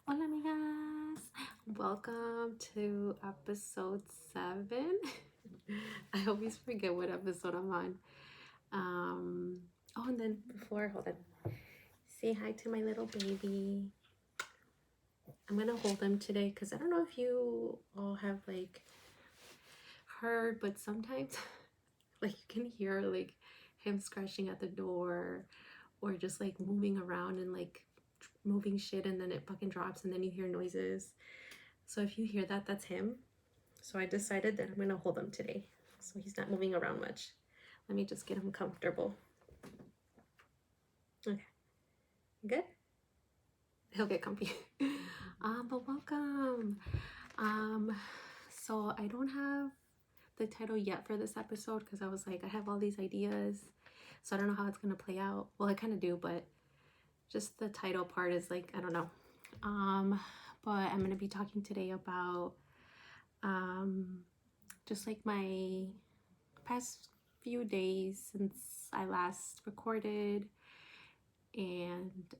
Hola amigas, welcome to episode 7. I always forget what episode I'm on. Oh, and then hold on, say hi to my little baby. I'm gonna hold him today because I don't know if you all have like heard, but sometimes like you can hear like him scratching at the door or just like moving around and like moving shit, and then it fucking drops, and then you hear noises. So if you hear that, that's him. So I decided that I'm gonna hold him today, so he's not moving around much. Let me just get him comfortable. Okay, good. He'll get comfy. But welcome. So I don't have the title yet for this episode because I was like, I have all these ideas, so I don't know how it's gonna play out. Well, I kind of do, but just the title part is like, I don't know. But I'm gonna be talking today about just like my past few days since I last recorded, and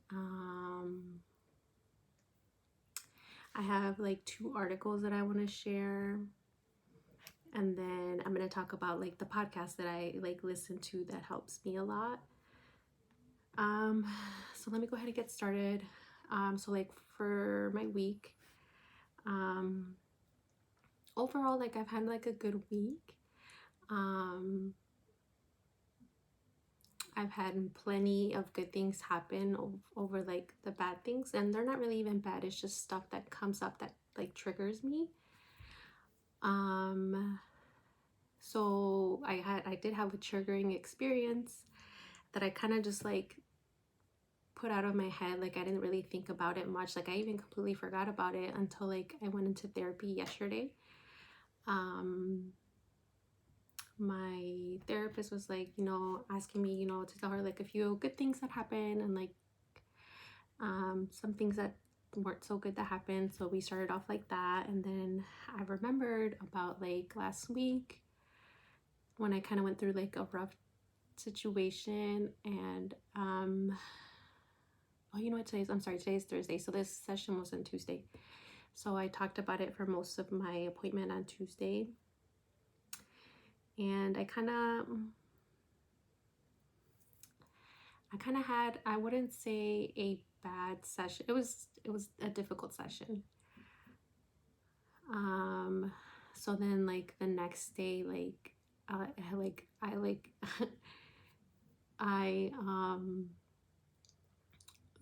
I have like 2 articles that I want to share, and then I'm going to talk about like the podcast that I like listen to that helps me a lot. So let me go ahead and get started. So like for my week, overall, like I've had like a good week. I've had plenty of good things happen over like the bad things, and they're not really even bad. It's just stuff that comes up that like triggers me. So I did have a triggering experience that I kind of just like put out of my head. Like I didn't really think about it much. Like I even completely forgot about it until like I went into therapy yesterday. My therapist was like, asking me, to tell her like a few good things that happened, and like some things that weren't so good that happened. So we started off like that, and then I remembered about like last week when I kind of went through like a rough situation, and oh, you know what, today's Thursday, so this session was on Tuesday. So I talked about it for most of my appointment on Tuesday, and I kind of had, I wouldn't say a bad session. It was a difficult session. So then like the next day, like I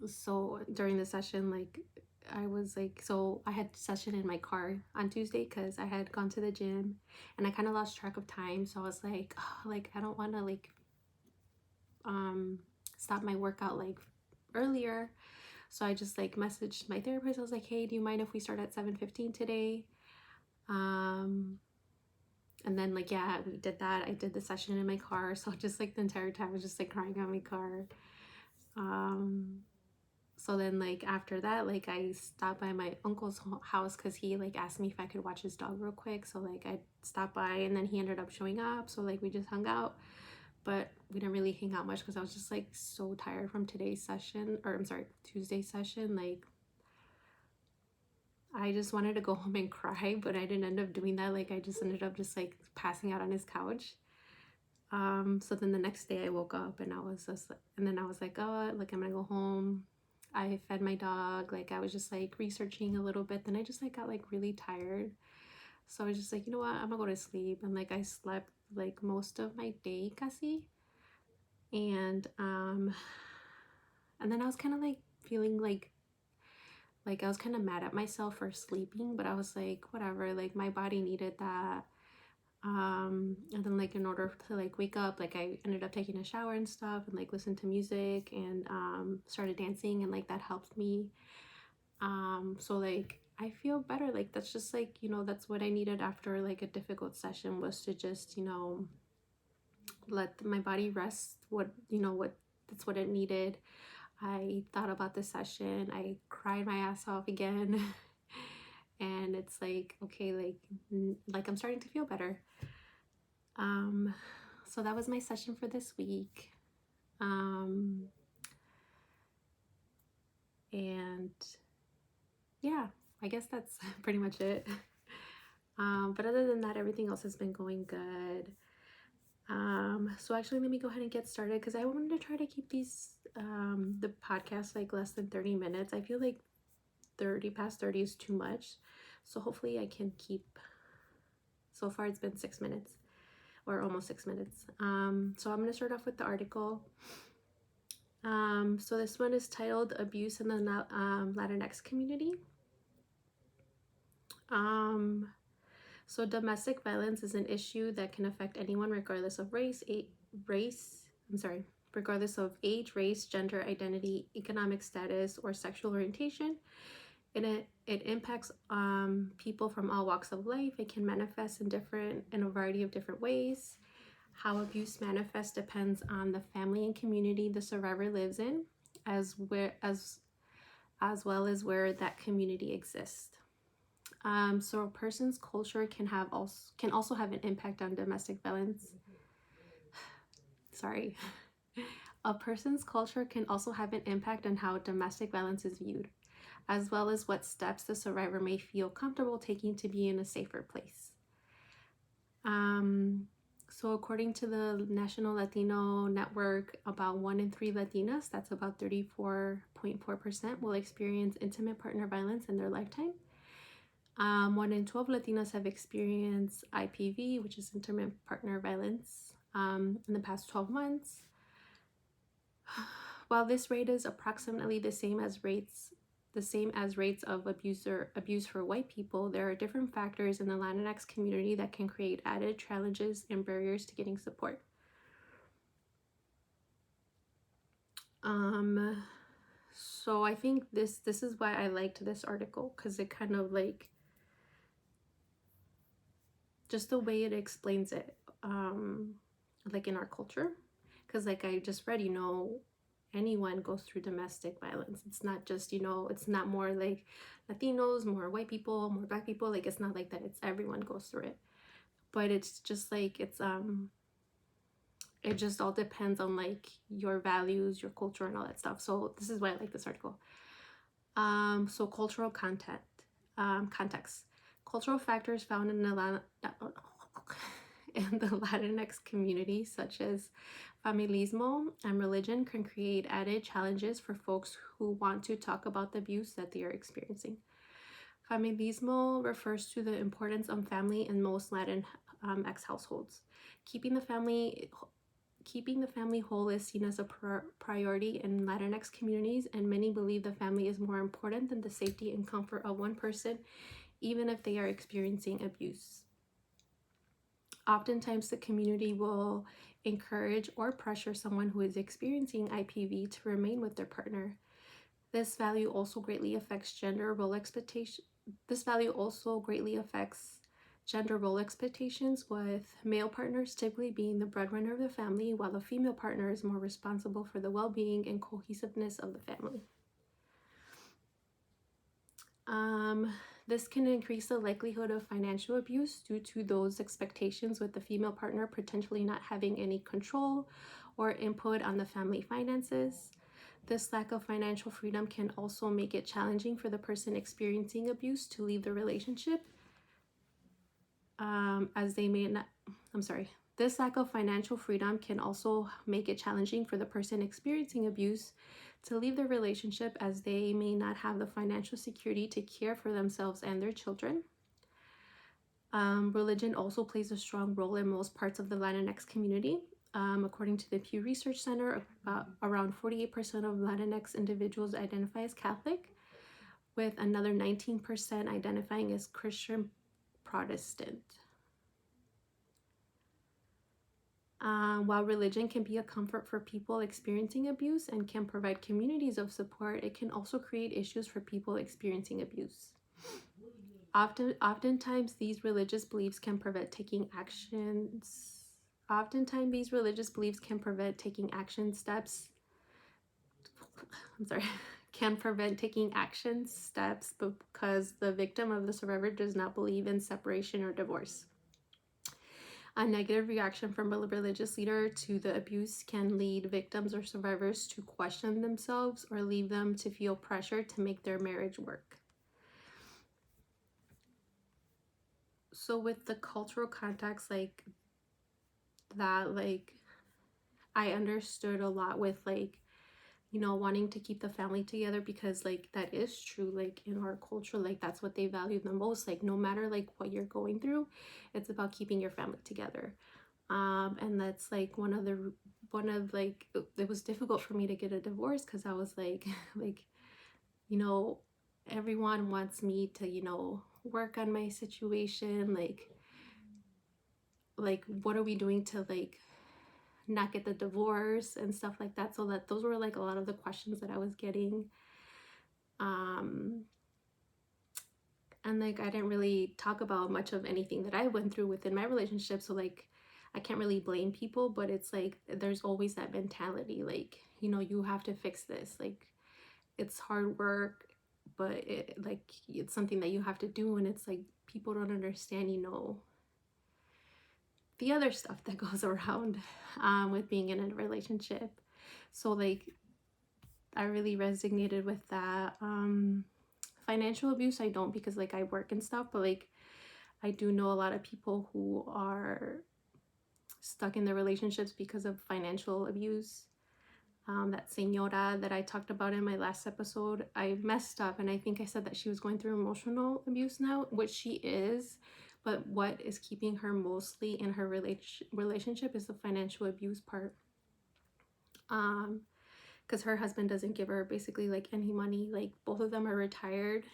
so during the session, like I was like, so I had session in my car on Tuesday because I had gone to the gym, and I kind of lost track of time. So I was like, oh, like I don't want to like stop my workout like earlier. So I just like messaged my therapist. I was like, hey, do you mind if we start at 7:15 today? And then like, yeah, we did that. I did the session in my car. So just like the entire time I was just like crying on my car. So then like after that, like I stopped by my uncle's house because he like asked me if I could watch his dog real quick. So like I stopped by, and then he ended up showing up. So like we just hung out, but we didn't really hang out much because I was just like so tired from today's session, or I'm sorry, Tuesday's session. Like I just wanted to go home and cry, but I didn't end up doing that. Like I just ended up just like passing out on his couch. So then the next day I woke up, and then I was like, oh, like I'm gonna go home. I fed my dog. Like I was just like researching a little bit. Then I just like got like really tired. So I was just like, you know what, I'm gonna go to sleep. And like I slept like most of my day, casi. And then I was kind of like feeling like I was kind of mad at myself for sleeping, but I was like, whatever, like my body needed that. And then like in order to like wake up, like I ended up taking a shower and stuff, and like listened to music, and started dancing, and like that helped me. So like I feel better. Like that's just like, that's what I needed after like a difficult session, was to just, let my body rest. What that's what it needed. I thought about the session. I cried my ass off again. And it's like, okay, like I'm starting to feel better. So that was my session for this week. And yeah, I guess that's pretty much it. But other than that, everything else has been going good. So actually, let me go ahead and get started because I wanted to try to keep the podcast like less than 30 minutes. I feel like past 30 is too much. So hopefully I can keep, so far it's been 6 minutes or almost 6 minutes. So I'm going to start off with the article. So this one is titled Abuse in the Latinx Community. So domestic violence is an issue that can affect anyone regardless of regardless of age, race, gender, identity, economic status, or sexual orientation. And it impacts people from all walks of life. It can manifest in a variety of different ways. How abuse manifests depends on the family and community the survivor lives in, as well as where that community exists. So a person's culture can also have an impact on domestic violence. Sorry. A person's culture can also have an impact on how domestic violence is viewed, as well as what steps the survivor may feel comfortable taking to be in a safer place. So according to the National Latino Network, about 1 in 3 Latinas, that's about 34.4%, will experience intimate partner violence in their lifetime. 1 in 12 Latinas have experienced IPV, which is intimate partner violence, in the past 12 months. While this rate is approximately the same as rates of abuse for white people, there are different factors in the Latinx community that can create added challenges and barriers to getting support. So I think this is why I liked this article, because it kind of like just the way it explains it, like in our culture, because like I just read, anyone goes through domestic violence. It's not just, it's not more like Latinos, more white people, more black people. Like, it's not like that. It's everyone goes through it. But it's just like, it just all depends on like your values, your culture, and all that stuff. So this is why I like this article. So cultural context. Cultural factors found in the Latinx community, such as familismo and religion, can create added challenges for folks who want to talk about the abuse that they are experiencing. Familismo refers to the importance of family in most Latinx households. Keeping the family whole is seen as a priority in Latinx communities, and many believe the family is more important than the safety and comfort of one person, even if they are experiencing abuse. Oftentimes, the community will encourage or pressure someone who is experiencing IPV to remain with their partner. This value also greatly affects gender role expectations, with male partners typically being the breadwinner of the family, while the female partner is more responsible for the well-being and cohesiveness of the family. This can increase the likelihood of financial abuse due to those expectations, with the female partner potentially not having any control or input on the family finances. This lack of financial freedom can also make it challenging for the person experiencing abuse to leave the relationship, This lack of financial freedom can also make it challenging for the person experiencing abuse to leave the relationship, as they may not have the financial security to care for themselves and their children. Religion also plays a strong role in most parts of the Latinx community. According to the Pew Research Center, around 48% of Latinx individuals identify as Catholic, with another 19% identifying as Christian Protestant. While religion can be a comfort for people experiencing abuse and can provide communities of support, it can also create issues for people experiencing abuse. Oftentimes, these religious beliefs can prevent taking action steps because the victim of the survivor does not believe in separation or divorce. A negative reaction from a religious leader to the abuse can lead victims or survivors to question themselves or leave them to feel pressure to make their marriage work. So with the cultural context, like that, like I understood a lot with like, you know, wanting to keep the family together, because like that is true, like in our culture, like that's what they value the most. Like no matter like what you're going through, it's about keeping your family together. And that's like one of like it was difficult for me to get a divorce, because I was like like, you know, everyone wants me to, you know, work on my situation, like what are we doing to like not get the divorce and stuff like that. So that those were like a lot of the questions that I was getting. um and like I didn't really talk about much of anything that I went through within my relationship, so like I can't really blame people, but it's like there's always that mentality, like, you know, you have to fix this, like it's hard work, but like it's something that you have to do, and it's like people don't understand, you know, the other stuff that goes around with being in a relationship. So like I really resonated with that. Financial abuse I don't, because like I work and stuff, but like I do know a lot of people who are stuck in their relationships because of financial abuse. That senora that I talked about in my last episode, I messed up and I think I said that she was going through emotional abuse now, which she is, but what is keeping her mostly in her relationship is the financial abuse part. Because her husband doesn't give her basically like any money. Like both of them are retired,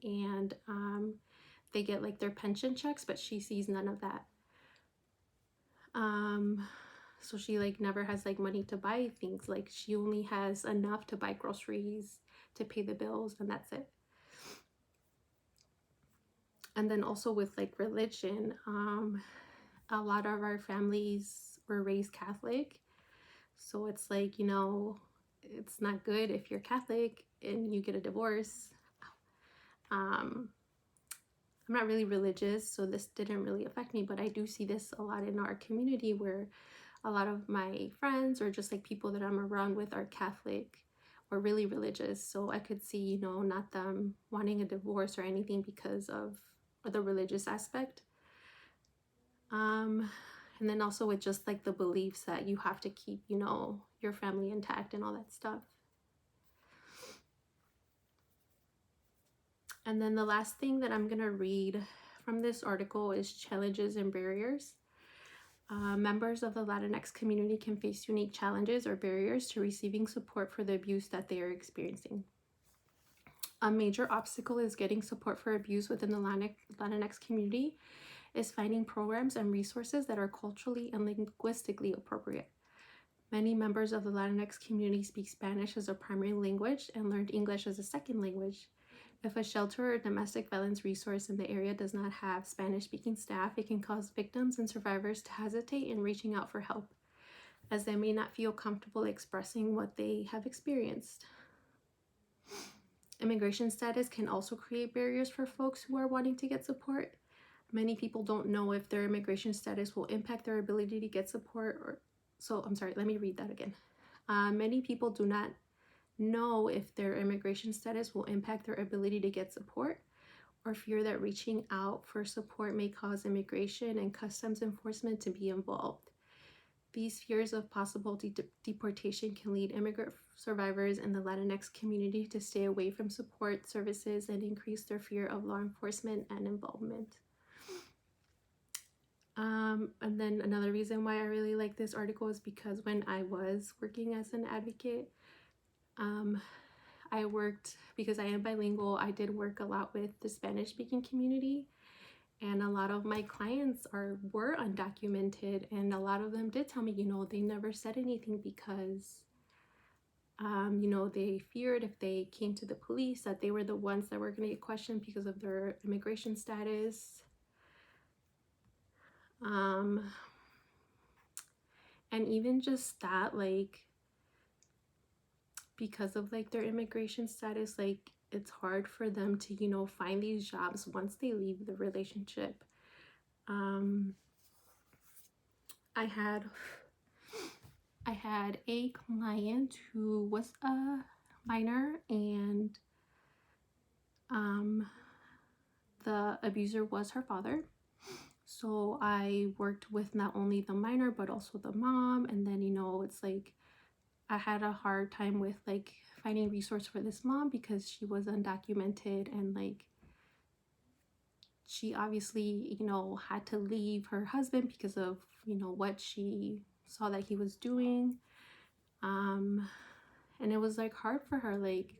and they get like their pension checks, but she sees none of that. So she like never has like money to buy things. Like she only has enough to buy groceries, to pay the bills, and that's it. And then also with like religion, a lot of our families were raised Catholic, so it's like, you know, it's not good if you're Catholic and you get a divorce. um I'm not really religious, so this didn't really affect me, but I do see this a lot in our community, where a lot of my friends or just like people that I'm around with are Catholic or really religious. So I could see, you know, not them wanting a divorce or anything because of the religious aspect. And then also with just like the beliefs that you have to keep, you know, your family intact and all that stuff. And then the last thing that I'm gonna read from this article is challenges and barriers. Members of the Latinx community can face unique challenges or barriers to receiving support for the abuse that they are experiencing. A major obstacle is getting support for abuse within the Latinx community is finding programs and resources that are culturally and linguistically appropriate. Many members of the Latinx community speak Spanish as a primary language and learned English as a second language. If a shelter or domestic violence resource in the area does not have Spanish-speaking staff, it can cause victims and survivors to hesitate in reaching out for help, as they may not feel comfortable expressing what they have experienced. Immigration status can also create barriers for folks who are wanting to get support. Many people don't know if their immigration status will impact their ability to get support. Let me read that again. Many people do not know if their immigration status will impact their ability to get support, or fear that reaching out for support may cause immigration and customs enforcement to be involved. These fears of possible deportation can lead immigrant survivors in the Latinx community to stay away from support services and increase their fear of law enforcement and involvement. And then another reason why I really like this article is because when I was working as an advocate, I worked, because I am bilingual, I did work a lot with the Spanish-speaking community, and a lot of my clients were undocumented, and a lot of them did tell me, you know, they never said anything because, you know, they feared if they came to the police that they were the ones that were going to get questioned because of their immigration status. And even just that, like, because of like their immigration status, like it's hard for them to, you know, find these jobs once they leave the relationship. I had a client who was a minor, and the abuser was her father. So I worked with not only the minor but also the mom, and then it's like I had a hard time with like finding resource for this mom because she was undocumented, and like she obviously had to leave her husband because of what she saw that he was doing. And it was like hard for her, like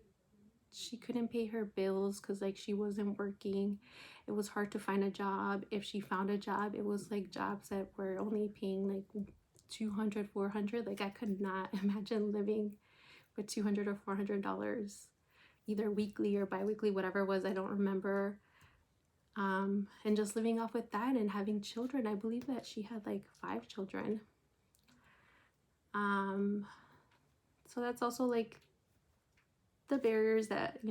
she couldn't pay her bills because like she wasn't working. It was hard to find a job. If she found a job, it was like jobs that were only paying like 200, 400. Like I could not imagine living with $200 or $400 either weekly or bi-weekly, whatever it was, I don't remember. And just living off with that and having children. I believe that she had like 5 children. So that's also like the barriers that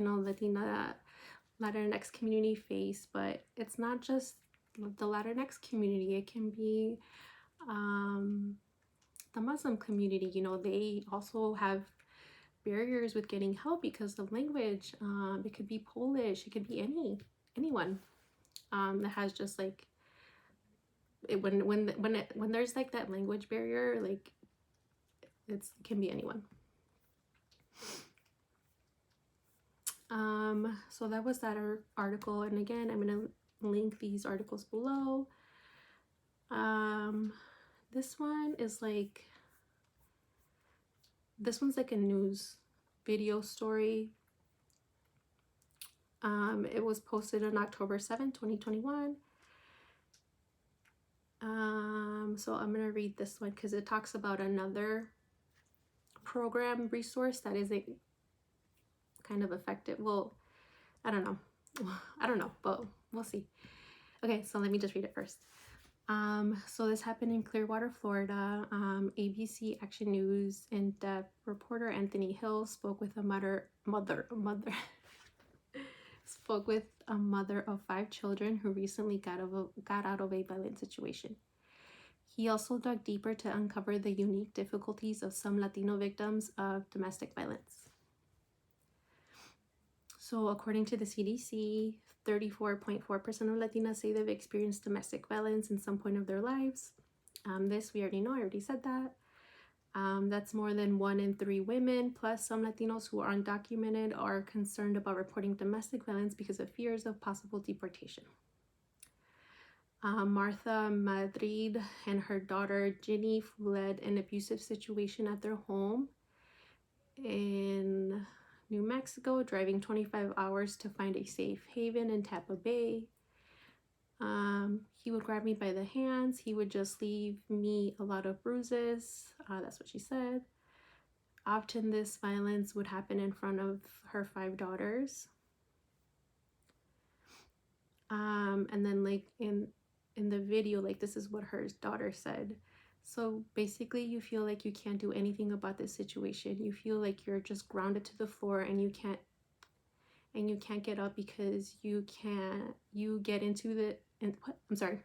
Latinx community face. But it's not just the Latinx community. It can be the Muslim community. They also have barriers with getting help because of language. It could be Polish. It could be anyone that has just like it, when there's like that language barrier, like it can be anyone. So that was that article, and again, I'm gonna link these articles below. This one's like a news video story. It was posted on October 7th, 2021. So I'm gonna read this one because it talks about another program resource that is kind of effective. Well, I don't know, but we'll see. Okay, so let me just read it first. So this happened in Clearwater, Florida. ABC Action News in-depth reporter Anthony Hill spoke with a mother spoke with a mother of 5 children who recently got out of a violent situation. He also dug deeper to uncover the unique difficulties of some Latino victims of domestic violence. So according to the CDC, 34.4% of Latinas say they've experienced domestic violence in some point of their lives. This we already know, I already said that. That's more than 1 in 3 women, plus some Latinos who are undocumented are concerned about reporting domestic violence because of fears of possible deportation. Martha Madrid and her daughter Ginny fled an abusive situation at their home in New Mexico, driving 25 hours to find a safe haven in Tampa Bay. He would grab me by the hands. He would just leave me a lot of bruises. That's what she said. Often this violence would happen in front of her 5 daughters. And then like in the video, like this is what her daughter said. So basically you feel like you can't do anything about this situation. You feel like you're just grounded to the floor and you can't get up because you get into the what? I'm sorry.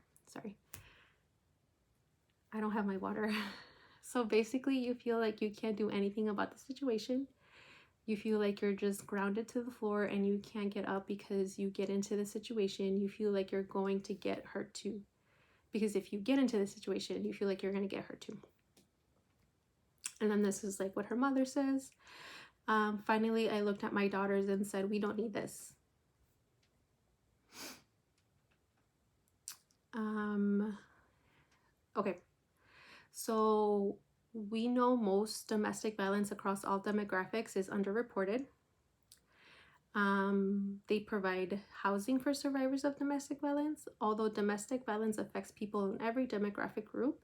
I don't have my water. So basically you feel like you can't do anything about the situation. You feel like you're just grounded to the floor and you can't get up because you get into the situation. You feel like you're going to get hurt too. Because if you get into the situation, you feel like you're going to get hurt too. And then this is like what her mother says. Finally, I looked at my daughters and said, we don't need this. Okay. So we know most domestic violence across all demographics is underreported. They provide housing for survivors of domestic violence, although domestic violence affects people in every demographic group.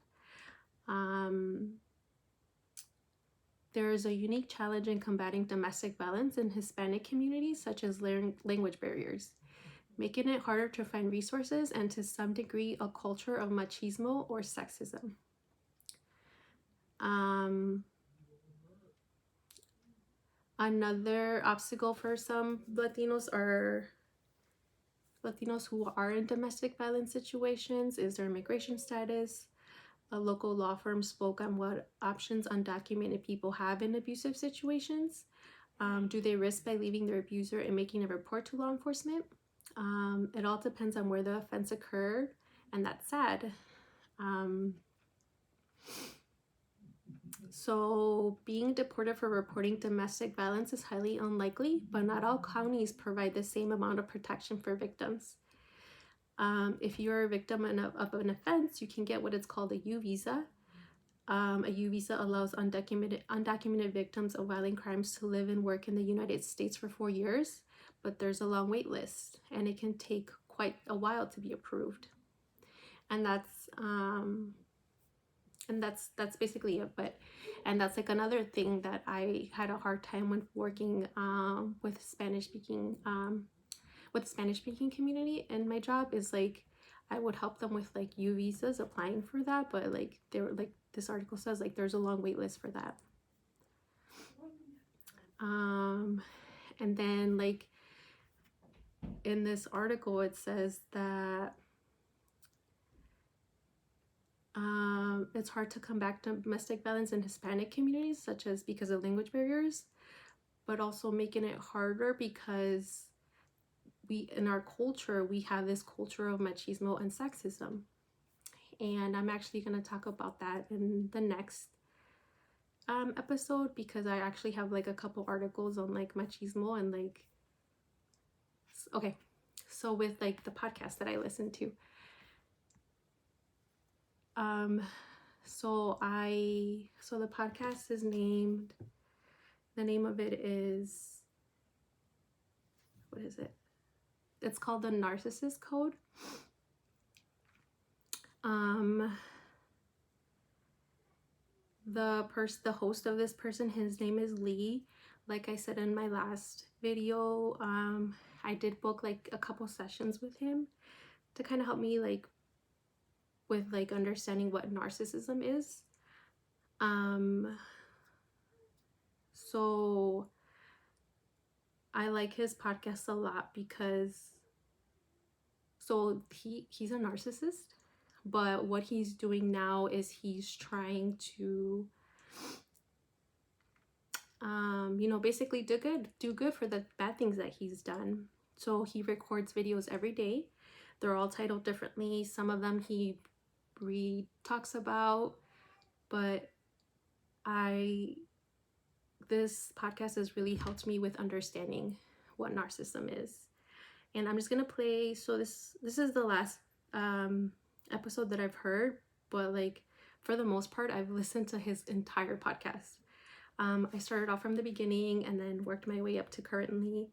There is a unique challenge in combating domestic violence in Hispanic communities, such as language barriers, making it harder to find resources and to some degree a culture of machismo or sexism. Another obstacle for some Latinos who are in domestic violence situations is their immigration status. A local law firm spoke on what options undocumented people have in abusive situations. Do they risk by leaving their abuser and making a report to law enforcement? It all depends on where the offense occurred and that's sad. Um, so being deported for reporting domestic violence is highly unlikely, but not all counties provide the same amount of protection for victims. If you're a victim of an offense, you can get what is called a U visa. A U visa allows undocumented victims of violent crimes to live and work in the United States for 4 years, but there's a long wait list, and it can take quite a while to be approved. And that's basically it. And that's like another thing that I had a hard time when working with Spanish speaking community. And my job is like I would help them with like U visas applying for that, but like they were like this article says like there's a long wait list for that. And then like in this article it says that it's hard to combat domestic violence in Hispanic communities, such as because of language barriers, but also making it harder because we in our culture we have this culture of machismo and sexism. And I'm actually going to talk about that in the next episode, because I actually have like a couple articles on like machismo and like, okay, so with like the podcast that I listen to, so the podcast is named, the name of it is, what is it? It's called The Narcissist Code. The host of this person, his name is Lee. Like I said in my last video, I did book like a couple sessions with him to kind of help me like with like understanding what narcissism is. So I like his podcast a lot because he's a narcissist, but what he's doing now is he's trying to basically do good for the bad things that he's done. So he records videos every day. They're all titled differently. Some of them he talks about, but this podcast has really helped me with understanding what narcissism is. And I'm just gonna play. So this is the last episode that I've heard, but like for the most part I've listened to his entire podcast. I started off from the beginning and then worked my way up to currently.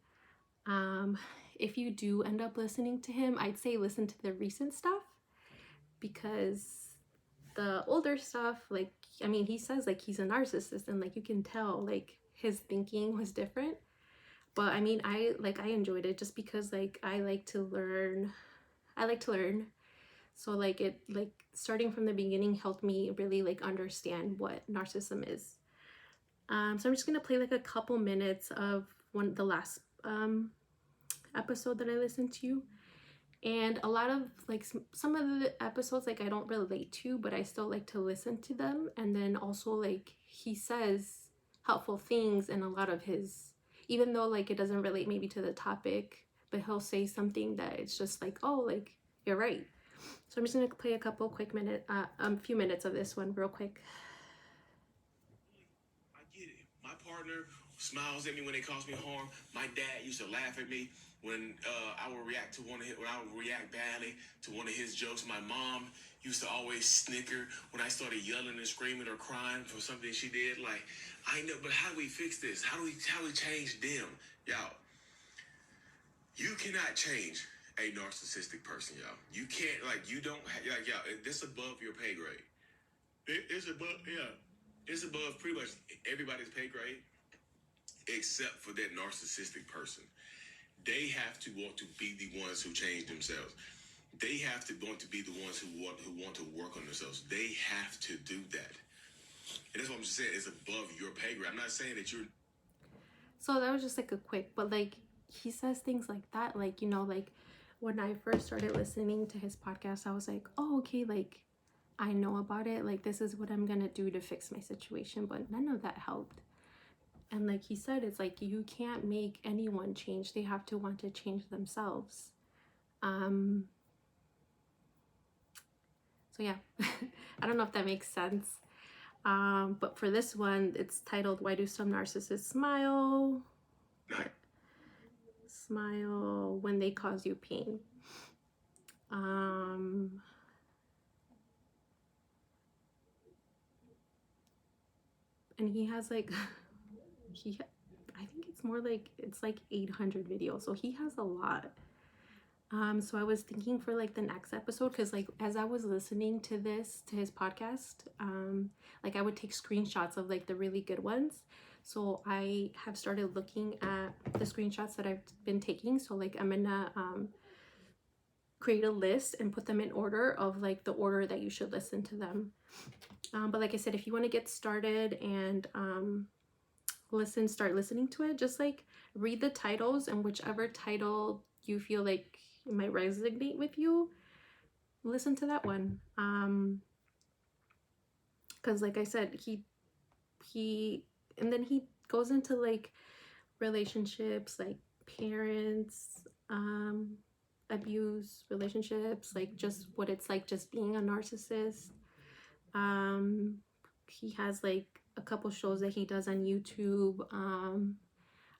If you do end up listening to him, I'd say listen to the recent stuff, because the older stuff, like, I mean, he says like he's a narcissist and like you can tell like his thinking was different. But I mean, I enjoyed it just because like I like to learn. So like it like starting from the beginning helped me really like understand what narcissism is. So I'm just gonna play like a couple minutes of the last episode that I listened to, and a lot of like some of the episodes like I don't relate to, but I still like to listen to them. And then also like he says helpful things in a lot of his, even though like it doesn't relate maybe to the topic, but he'll say something that it's just like, oh, like you're right. So I'm just gonna play a few minutes of this one real quick. I get it. My partner smiles at me when they cause me harm. My dad used to laugh at me when I would react badly to one of his jokes. My mom used to always snicker when I started yelling and screaming or crying for something she did. Like, I know, but how do we fix this? How do we change them? Y'all, you cannot change a narcissistic person, y'all. You can't, like, you don't, like, y'all, this above your pay grade. It's above pretty much everybody's pay grade, except for that narcissistic person. They have to want to be the ones who change themselves. They have to want to be the ones who want to work on themselves. They have to do that. And that's what I'm just saying. It's above your pay grade. I'm not saying that you're. So that was just like a quick, but like he says things like that, like, you know, like when I first started listening to his podcast, I was like, oh, okay, like I know about it. Like this is what I'm gonna do to fix my situation, but none of that helped. And like he said, it's like you can't make anyone change. They have to want to change themselves. So yeah, I don't know if that makes sense. But for this one, it's titled "Why Do Some Narcissists Smile?" Smile when they cause you pain. And he has like I think it's more like it's like 800 videos, so he has a lot. So I was thinking for like the next episode, because like as I was listening to his podcast, like I would take screenshots of like the really good ones. So I have started looking at the screenshots that I've been taking. So like I'm gonna create a list and put them in order of like the order that you should listen to them. But like I said, if you want to get started and start listening to it, just like read the titles, and whichever title you feel like it might resonate with you, listen to that one. Because like I said, he and then he goes into like relationships, like parents, abuse, relationships, like just what it's like just being a narcissist. He has like a couple shows that he does on YouTube.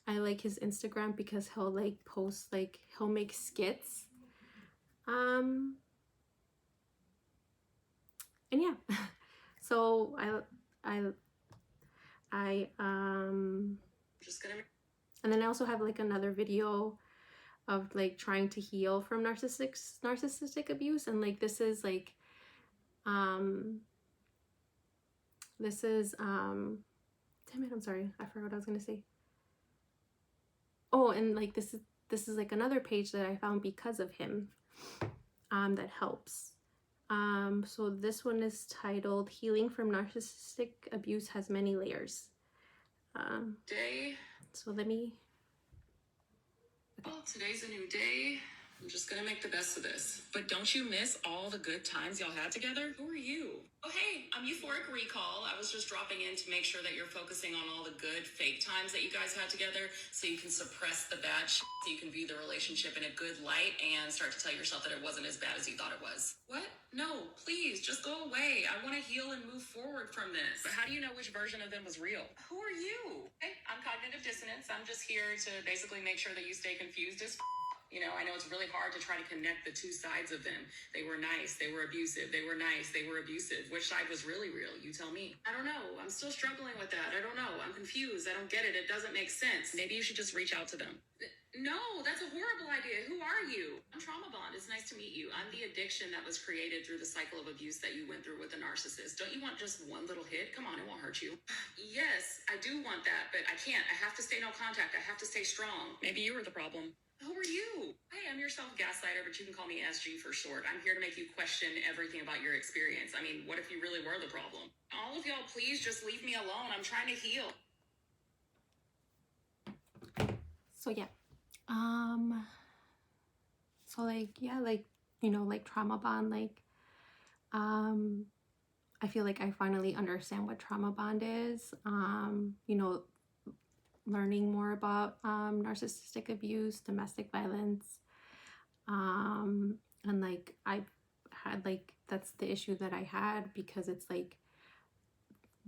I like his Instagram because he'll like post, like he'll make skits. And yeah. So I just gonna, and then I also have like another video of like trying to heal from narcissistic abuse, and like this is damn it, I'm sorry, I forgot what I was gonna say. Oh, and like this is like another page that I found because of him, that helps. So this one is titled "Healing from Narcissistic Abuse Has Many Layers." Day. So let me. Okay. Well, today's a new day. I'm just gonna make the best of this. But don't you miss all the good times y'all had together? Who are you? Oh, hey, I'm Euphoric Recall. I was just dropping in to make sure that you're focusing on all the good fake times that you guys had together, so you can suppress the bad shit, so you can view the relationship in a good light and start to tell yourself that it wasn't as bad as you thought it was. What? No, please, just go away. I want to heal and move forward from this. But how do you know which version of them was real? Who are you? Hey, I'm Cognitive Dissonance. I'm just here to basically make sure that you stay confused as you know, I know it's really hard to try to connect the two sides of them. They were nice, they were abusive, they were nice, they were abusive. Which side was really real? You tell me. I don't know. I'm still struggling with that. I don't know. I'm confused. I don't get it. It doesn't make sense. Maybe you should just reach out to them. No, that's a horrible idea. Who are you? I'm Trauma Bond. It's nice to meet you. I'm the addiction that was created through the cycle of abuse that you went through with a narcissist. Don't you want just one little hit? Come on, it won't hurt you. Yes, I do want that, but I can't. I have to stay no contact. I have to stay strong. Maybe you were the problem. Who are you? Hey, I'm your self-gaslighter, but you can call me SG for short. I'm here to make you question everything about your experience. I mean, what if you really were the problem? All of y'all, please just leave me alone. I'm trying to heal. So yeah. So like, yeah, like, you know, like Trauma Bond, like, I feel like I finally understand what Trauma Bond is. You know, learning more about narcissistic abuse, domestic violence, and like I had like that's the issue that I had, because it's like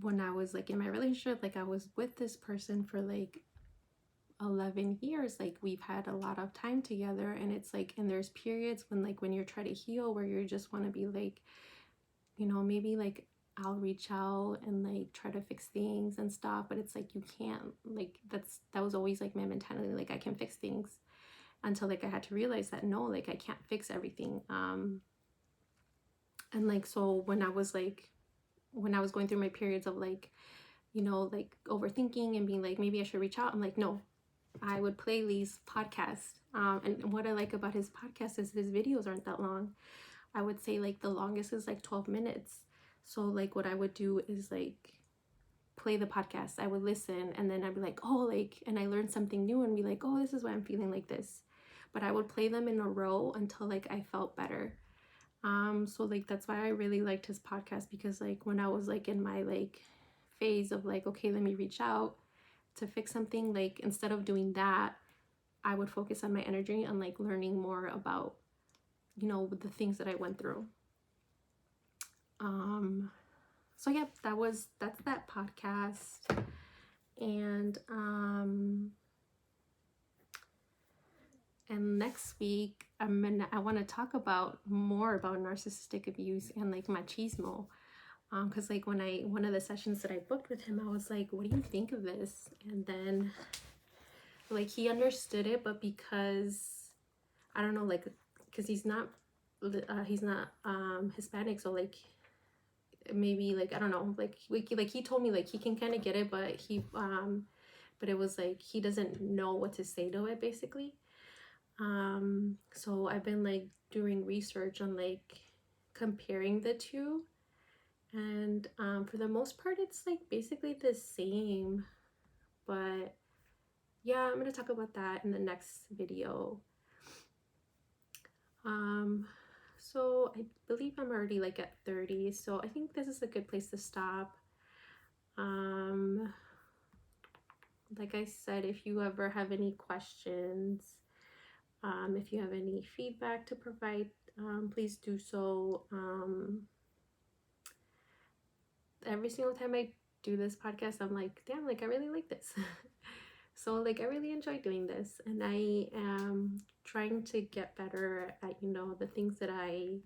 when I was like in my relationship, like I was with this person for like 11 years, like we've had a lot of time together, and it's like, and there's periods when like when you're trying to heal where you just want to be like, you know, maybe like I'll reach out and like try to fix things and stuff, but it's like you can't, like that was always like my mentality, like I can fix things, until like I had to realize that no, like I can't fix everything. And like so when I was going through my periods of like, you know, like overthinking and being like maybe I should reach out, I'm like no, I would play these podcasts. And what I like about his podcast is his videos aren't that long. I would say like the longest is like 12 minutes. So like what I would do is like play the podcast. I would listen, and then I'd be like, oh, like, and I learned something new and be like, oh, this is why I'm feeling like this. But I would play them in a row until like I felt better. So like that's why I really liked his podcast, because like when I was like in my like phase of like, okay, let me reach out to fix something, like instead of doing that, I would focus on my energy on like learning more about, you know, the things that I went through. So yeah, that's that podcast. And next week I want to talk about more about narcissistic abuse and like machismo. Because like when one of the sessions that I booked with him, I was like, what do you think of this? And then like he understood it, but because I don't know, like because he's not Hispanic, so like maybe like I don't know, like he told me like he can kind of get it, but it was like he doesn't know what to say to it basically. So I've been like doing research on like comparing the two, and for the most part it's like basically the same, but yeah, I'm gonna talk about that in the next video. So I believe I'm already like at 30, so I think this is a good place to stop. Like I said, if you ever have any questions, if you have any feedback to provide, please do so. Every single time I do this podcast, I'm like, damn, like I really like this. So like I really enjoy doing this, and I am trying to get better at, you know, the things that I,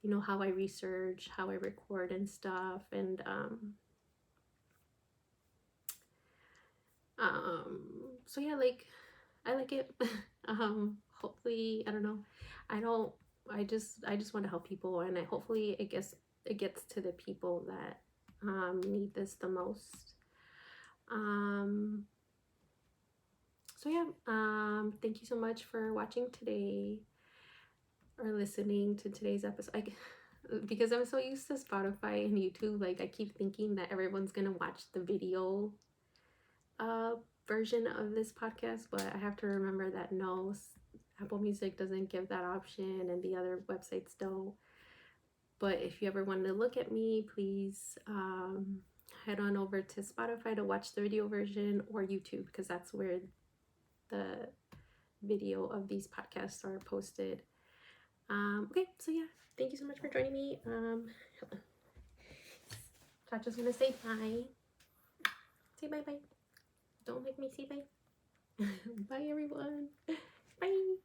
you know, how I research, how I record and stuff. And so yeah, like I like it. Hopefully, I don't know. I don't I just want to help people, and hopefully it gets to the people that need this the most. So yeah, thank you so much for watching today or listening to today's episode. Because I'm so used to Spotify and YouTube, like I keep thinking that everyone's gonna watch the video uh version of this podcast, but I have to remember that no, Apple Music doesn't give that option and the other websites don't. But if you ever wanted to look at me, please head on over to Spotify to watch the video version, or YouTube, because that's where the video of these podcasts are posted. Okay, so yeah, thank you so much for joining me. Chacha's gonna say bye. Say bye bye. Don't make me say bye. Bye everyone. Bye.